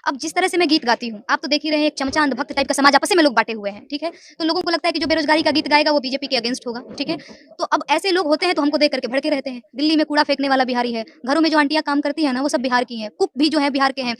अब जिस तरह से मैं गीत गाती हूँ, आप तो देख ही रहे हैं, एक चमचा अंधभक्त टाइप का समाज आपस में लोग बांटे हुए हैं, ठीक है। तो लोगों को लगता है कि जो बेरोजगारी का गीत गाएगा वो बीजेपी के अगेंस्ट होगा, ठीक है। तो अब ऐसे लोग होते हैं तो हमको देख करके भड़के रहते हैं। दिल्ली में कूड़ा फेंकने वाला बिहारी है, घरों में जो आंटियां काम करती है ना वो सब बिहार की हैं, कुक भी जो है बिहार के हैं,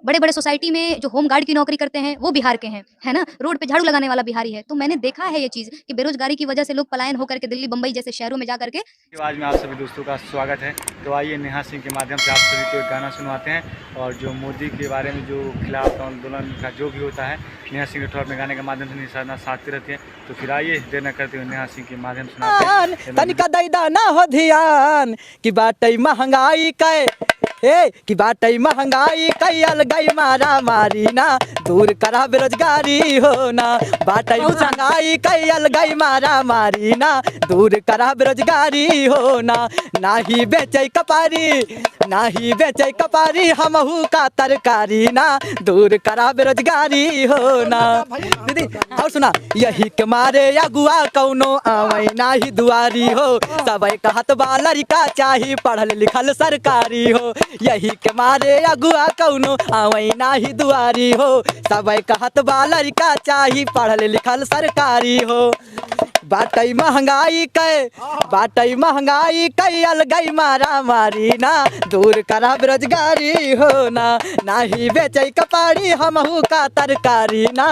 बड़े बड़े सोसाइटी में जो होम गार्ड की नौकरी करते हैं वो बिहार के हैं, है ना। रोड पे झाड़ू लगाने वाला बिहारी है। तो मैंने देखा है ये चीज़ कि बेरोजगारी की वजह से लोग पलायन होकर के दिल्ली बम्बई जैसे शहरों में जा करके। आज में आप सभी दोस्तों का स्वागत है। तो आइए नेहा सिंह के माध्यम से आप सभी को एक गाना सुनवाते हैं और जो मोदी के बारे में जो खिलाफ आंदोलन का जो भी होता है नेहा सिंह राठौर अपने गाने के माध्यम से निशाना साधते रहते हैं। तो फिर आइए देर न करते हुए नेहा सिंह के माध्यम से सुनाते हैं। तनिका दैदा ना हो ध्यान कि बाटई महंगाई कै कि बाटई महंगाई कैल गई मारा मारी ना दूर करा बेरोजगारी हो ना। बाटई महंगाई कैल गई मारा मारी ना दूर करा बेरोजगारी हो ना। नाही बेचै कपारी नाही बेचै कपारी हमहू का तरकारी ना दूर करा बेरोजगारी हो ना। दीदी और सुना यही के मारे अगुआ कौनो आवै नाही दुआरी हो। सबे कहत बा लड़का चाही पढ़ल लिखल सरकारी हो। यही के मारे अगुआ कौनो आवै नाही दुआरी हो। सबे कहत बा लड़का चाही पढ़ल लिखल सरकारी हो। बाटई महंगाई कैल गई मारा मारी ना दूर करा बेरोजगारी हो ना। नाही बेचै कपाड़ी हमहू का तरकारी ना।